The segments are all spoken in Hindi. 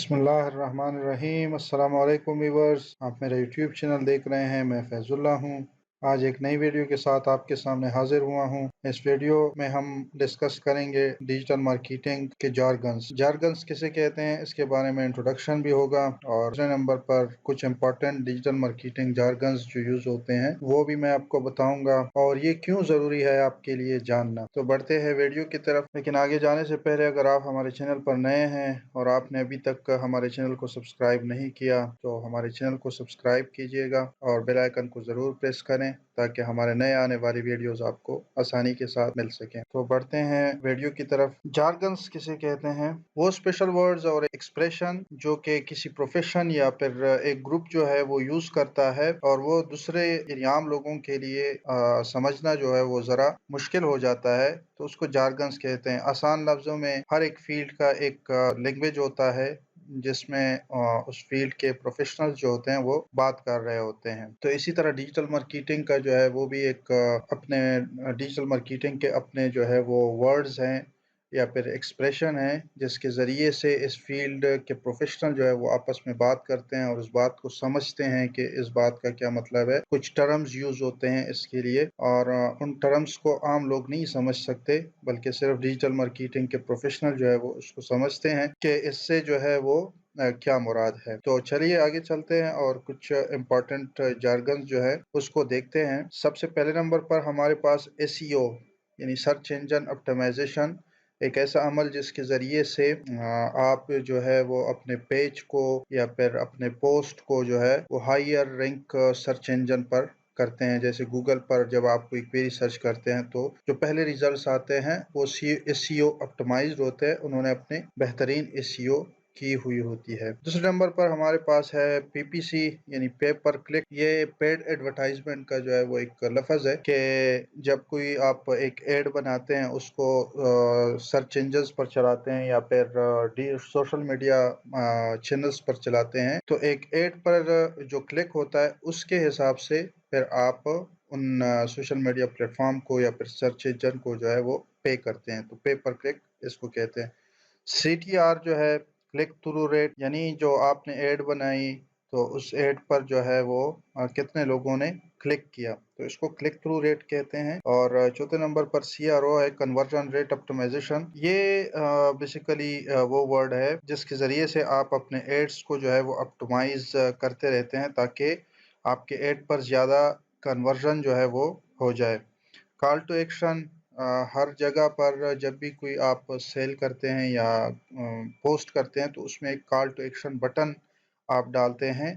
बिस्मिल्लाहिर्रहमानिर्रहीम। अस्सलाम वालेकुम व्यूअर्स, आप मेरा यूट्यूब चैनल देख रहे हैं। मैं फैजुल्ला हूँ। आज एक नई वीडियो के साथ आपके सामने हाजिर हुआ हूँ। इस वीडियो में हम डिस्कस करेंगे डिजिटल मार्केटिंग के जारगन्स। जारगन्स किसे कहते हैं, इसके बारे में इंट्रोडक्शन भी होगा और दूसरे नंबर पर कुछ इंपॉर्टेंट डिजिटल मार्केटिंग जारगन्स जो यूज होते हैं वो भी मैं आपको बताऊंगा और ये क्यों जरूरी है आपके लिए जानना। तो बढ़ते हैं वीडियो की तरफ, लेकिन आगे जाने से पहले अगर आप हमारे चैनल पर नए हैं और आपने अभी तक हमारे चैनल को सब्सक्राइब नहीं किया तो हमारे चैनल को सब्सक्राइब कीजिएगा और बेल आइकन को जरूर प्रेस करें ताकि हमारे नए आने वाली वीडियोस आपको आसानी के साथ मिल सकें। तो बढ़ते हैं वीडियो की तरफ। जारगन्स किसे कहते हैं? वो स्पेशल वर्ड्स और एक्सप्रेशन जो कि किसी प्रोफेशन या फिर एक ग्रुप जो है वो यूज करता है और वो दूसरे यानी आम लोगों के लिए समझना जो है वो जरा मुश्किल हो जाता है, तो उसको जारगन्स कहते हैं। आसान लफ्जों में हर एक फील्ड का एक लैंग्वेज होता है जिसमें उस फील्ड के प्रोफेशनल्स जो होते हैं वो बात कर रहे होते हैं। तो इसी तरह डिजिटल मार्केटिंग का जो है वो भी एक अपने डिजिटल मार्केटिंग के अपने जो है वो वर्ड्स हैं या फिर एक्सप्रेशन है जिसके ज़रिए से इस फील्ड के प्रोफेशनल जो है वो आपस में बात करते हैं और उस बात को समझते हैं कि इस बात का क्या मतलब है। कुछ टर्म्स यूज होते हैं इसके लिए और उन टर्म्स को आम लोग नहीं समझ सकते, बल्कि सिर्फ डिजिटल मार्केटिंग के प्रोफेशनल जो है वो उसको समझते हैं कि इससे जो है वो क्या मुराद है। तो चलिए आगे चलते हैं और कुछ इम्पोर्टेंट जार्गन्स जो है उसको देखते हैं। सबसे पहले नंबर पर हमारे पास एसईओ यानी सर्च इंजन ऑप्टिमाइजेशन, एक ऐसा अमल जिसके ज़रिए से आप जो है वो अपने पेज को या फिर अपने पोस्ट को जो है वो हायर रैंक सर्च इंजन पर करते हैं। जैसे गूगल पर जब आप कोई क्वेरी सर्च करते हैं तो जो पहले रिजल्ट्स आते हैं वो एसईओ ऑप्टिमाइज्ड होते हैं, उन्होंने अपने बेहतरीन एसईओ की हुई होती है। दूसरे नंबर पर हमारे पास है पीपीसी यानी पे पर क्लिक। ये पेड एडवर्टाइजमेंट का जो है वो एक लफ्ज है कि जब कोई आप एक एड बनाते हैं उसको सर्च इंजन्स पर चलाते हैं या फिर सोशल मीडिया चैनल्स पर चलाते हैं तो एक एड पर जो क्लिक होता है उसके हिसाब से फिर आप उन सोशल मीडिया प्लेटफॉर्म को या फिर सर्च इंजन को जो है वो पे करते हैं। तो पे पर क्लिक इसको कहते हैं। सीटीआर जो है क्लिक थ्रू रेट, यानी जो आपने एड बनाई तो उस एड पर जो है वो कितने लोगों ने क्लिक किया, तो इसको क्लिक थ्रू रेट कहते हैं। और चौथे नंबर पर सीआरओ है कन्वर्जन रेट ऑप्टिमाइजेशन। ये बेसिकली वो वर्ड है जिसके ज़रिए से आप अपने एड्स को जो है वो ऑप्टिमाइज करते रहते हैं ताकि आपके एड पर ज़्यादा कन्वर्जन जो है वो हो जाए। कॉल टू एक्शन, हर जगह पर जब भी कोई आप सेल करते हैं या पोस्ट करते हैं तो उसमें एक कॉल टू एक्शन बटन आप डालते हैं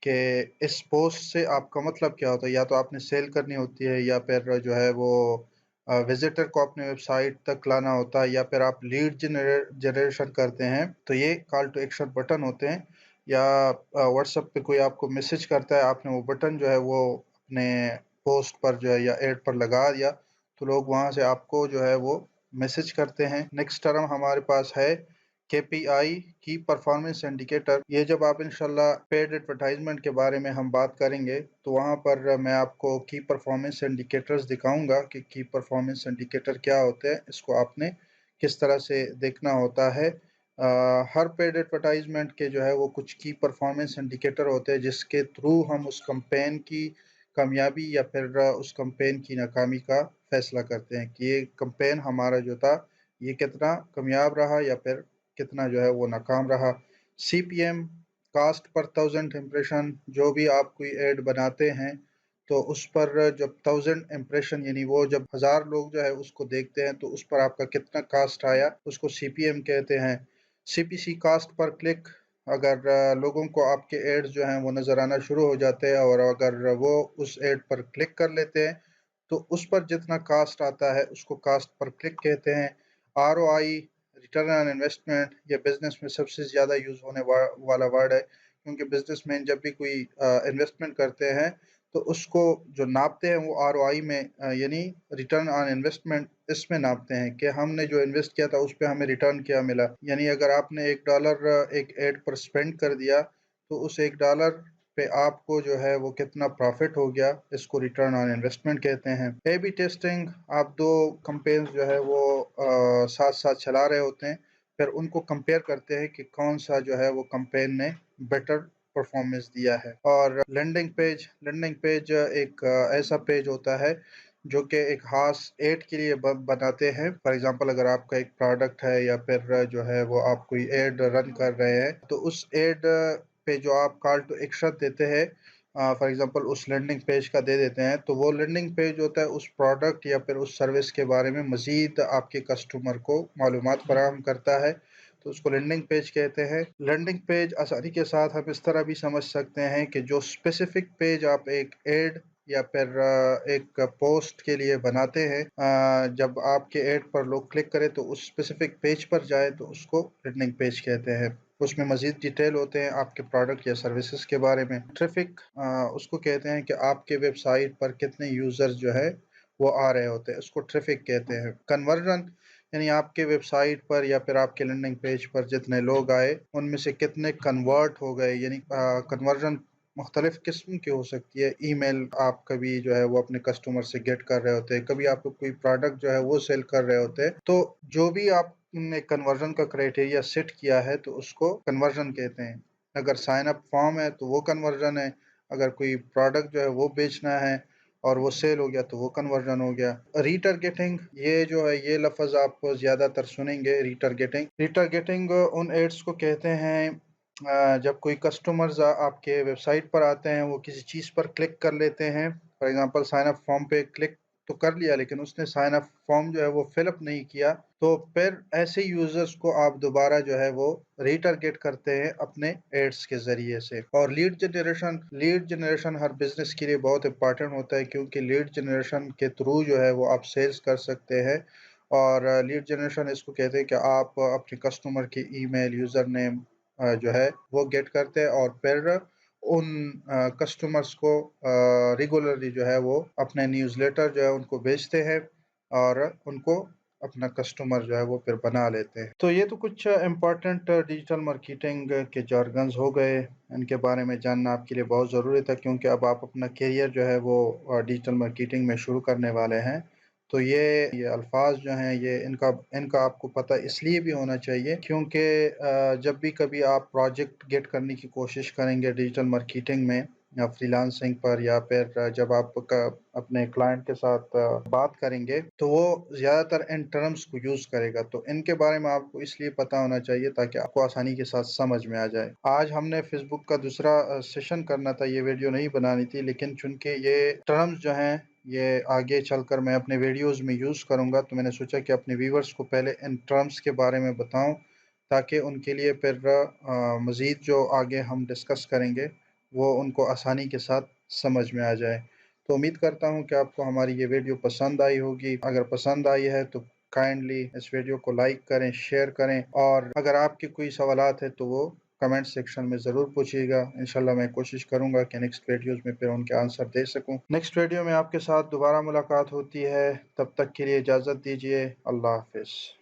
कि इस पोस्ट से आपका मतलब क्या होता है। या तो आपने सेल करनी होती है या फिर जो है वो विजिटर को अपने वेबसाइट तक लाना होता है या फिर आप लीड जनरेशन करते हैं तो ये कॉल टू एक्शन बटन होते हैं। या व्हाट्सएप पे कोई आपको मैसेज करता है, आपने वो बटन जो है वो अपने पोस्ट पर जो है या एड पर लगा दिया तो लोग वहां से आपको जो है वो मैसेज करते हैं। नेक्स्ट टर्म हमारे पास है केपीआई की परफॉर्मेंस इंडिकेटर। ये जब आप इंशाल्लाह पेड एडवर्टाइजमेंट के बारे में हम बात करेंगे तो वहां पर मैं आपको की परफॉर्मेंस इंडिकेटर्स दिखाऊंगा कि की परफॉर्मेंस इंडिकेटर क्या होते हैं, इसको आपने किस तरह से देखना होता है। हर पेड एडवर्टाइजमेंट के जो है वो कुछ की परफॉर्मेंस इंडिकेटर होते हैं जिसके थ्रू हम उस कैंपेन की कामयाबी या फिर उस कैंपेन की नाकामी का फैसला करते हैं कि ये कैंपेन हमारा जो था ये कितना कामयाब रहा या फिर कितना जो है वो नाकाम रहा। सीपीएम, कास्ट पर थाउजेंड इम्प्रेशन, जो भी आप कोई ऐड बनाते हैं तो उस पर जब थाउजेंड इम्प्रेशन यानी वो जब 1000 लोग जो है उसको देखते हैं तो उस पर आपका कितना कास्ट आया उसको सीपीएम कहते हैं। सीपीसी, कास्ट पर क्लिक, अगर लोगों को आपके एड्स जो हैं वो नज़र आना शुरू हो जाते हैं और अगर वो उस एड पर क्लिक कर लेते हैं तो उस पर जितना कास्ट आता है उसको कास्ट पर क्लिक कहते हैं। आरओआई, रिटर्न ऑन इन्वेस्टमेंट, ये बिजनेस में सबसे ज़्यादा यूज़ होने वाला वर्ड है क्योंकि बिजनेसमैन जब भी कोई इन्वेस्टमेंट करते हैं तो उसको जो नापते हैं वो आरओआई में यानी रिटर्न ऑन इन्वेस्टमेंट इसमें नापते हैं कि हमने जो इन्वेस्ट किया था उस पर हमें रिटर्न क्या मिला। यानी अगर आपने $1 एक एड पर स्पेंड कर दिया तो उस $1 पे आपको जो है वो कितना प्रॉफिट हो गया, इसको रिटर्न ऑन इन्वेस्टमेंट कहते हैं। ए बी टेस्टिंग, आप दो कंपेन्स जो है वो साथ साथ चला रहे होते हैं फिर उनको कंपेयर करते हैं कि कौन सा जो है वो कैंपेन ने बेटर परफॉर्मेंस दिया है। और लैंडिंग पेज एक ऐसा पेज होता है जो कि एक खास एड के लिए बनाते हैं। फॉर एग्जांपल अगर आपका एक प्रोडक्ट है या फिर जो है वो आप कोई एड रन कर रहे हैं, तो उस एड पे जो आप कॉल टू एक्शन देते हैं, फॉर एग्जांपल उस लैंडिंग पेज का दे देते हैं, तो वो लैंडिंग पेज होता है उस प्रोडक्ट या फिर उस सर्विस के बारे में मजीद आपके कस्टमर को मालूमात फराहम करता है, तो उसको लैंडिंग पेज कहते हैं। लैंडिंग पेज आसानी के साथ हम इस तरह भी समझ सकते हैं कि जो स्पेसिफिक पेज आप एक एड या फिर एक पोस्ट के लिए बनाते हैं, जब आपके एड पर लोग क्लिक करें तो उस स्पेसिफिक पेज पर जाए तो उसको लैंडिंग पेज कहते हैं। उसमें मजीद डिटेल होते हैं आपके प्रोडक्ट या सर्विसेज के बारे में। ट्रैफिक उसको कहते हैं कि आपके वेबसाइट पर कितने यूजर्स जो है वो आ रहे होते हैं, उसको ट्रैफिक कहते हैं। कन्वर्जन यानी आपके वेबसाइट पर या फिर आपके लैंडिंग पेज पर जितने लोग आए उनमें से कितने कन्वर्ट हो गए, यानी कन्वर्जन मुख्तलिफ किस्म की हो सकती है। ईमेल आप कभी जो है वो अपने कस्टमर से गेट कर रहे होते हैं, कभी आप कोई प्रोडक्ट जो है वो सेल कर रहे होते हैं, तो जो भी आपने कन्वर्जन का क्राइटेरिया सेट किया है तो उसको कन्वर्जन कहते हैं। अगर साइन अप फॉर्म है तो वो कन्वर्जन है, अगर कोई प्रोडक्ट जो है वो बेचना है और वो सेल हो गया तो वो कन्वर्जन हो गया। रीटारगेटिंग, ये जो है ये लफ्ज़ आप ज़्यादातर सुनेंगे। रीटारगेटिंग उन एड्स को कहते हैं जब कोई कस्टमर्स आपके वेबसाइट पर आते हैं, वो किसी चीज़ पर क्लिक कर लेते हैं, for example sign up form पे क्लिक तो कर लिया लेकिन उसने साइन अप फॉर्म जो है वो फिलअप नहीं किया, तो फिर ऐसे यूजर्स को आप दोबारा जो है वो रीटारगेट करते हैं अपने एड्स के जरिए से। और लीड जनरेशन हर बिजनेस के लिए बहुत इंपॉर्टेंट होता है, क्योंकि लीड जनरेशन के थ्रू जो है वो आप सेल्स कर सकते हैं। और लीड जनरेशन इसको कहते हैं कि आप अपने कस्टमर की ईमेल, यूजर नेम जो है वो गेट करते हैं और फिर उन कस्टमर्स को रेगुलरली जो है वो अपने न्यूज़लेटर जो है उनको भेजते हैं और उनको अपना कस्टमर जो है वो फिर बना लेते हैं। तो ये तो कुछ इम्पोर्टेंट डिजिटल मार्केटिंग के jargons हो गए। इनके बारे में जानना आपके लिए बहुत ज़रूरी था, क्योंकि अब आप अपना करियर जो है वो डिजिटल मार्केटिंग में शुरू करने वाले हैं। तो ये अल्फाज जो हैं ये इनका इनका आपको पता इसलिए भी होना चाहिए क्योंकि जब भी कभी आप प्रोजेक्ट गेट करने की कोशिश करेंगे डिजिटल मार्केटिंग में या फ्रीलांसिंग पर, या फिर जब आप अपने क्लाइंट के साथ बात करेंगे, तो वो ज़्यादातर इन टर्म्स को यूज़ करेगा। तो इनके बारे में आपको इसलिए पता होना चाहिए ताकि आपको आसानी के साथ समझ में आ जाए। आज हमने फेसबुक का दूसरा सेशन करना था, ये वीडियो नहीं बनानी थी, लेकिन चूंकि ये टर्म्स जो हैं ये आगे चलकर मैं अपने वीडियोस में यूज़ करूँगा, तो मैंने सोचा कि अपने व्यूवर्स को पहले इन टर्म्स के बारे में बताऊँ, ताकि उनके लिए फिर मज़ीद जो आगे हम डिस्कस करेंगे वो उनको आसानी के साथ समझ में आ जाए। तो उम्मीद करता हूँ कि आपको हमारी ये वीडियो पसंद आई होगी। अगर पसंद आई है तो काइंडली इस वीडियो को लाइक करें, शेयर करें, और अगर आपके कोई सवालात है तो वो कमेंट सेक्शन में ज़रूर पूछिएगा। इंशाल्लाह मैं कोशिश करूँगा कि नेक्स्ट वीडियोज़ में फिर उनके आंसर दे सकूँ। नेक्स्ट वीडियो में आपके साथ दोबारा मुलाकात होती है, तब तक के लिए इजाज़त दीजिए। अल्लाह हाफ़िज़।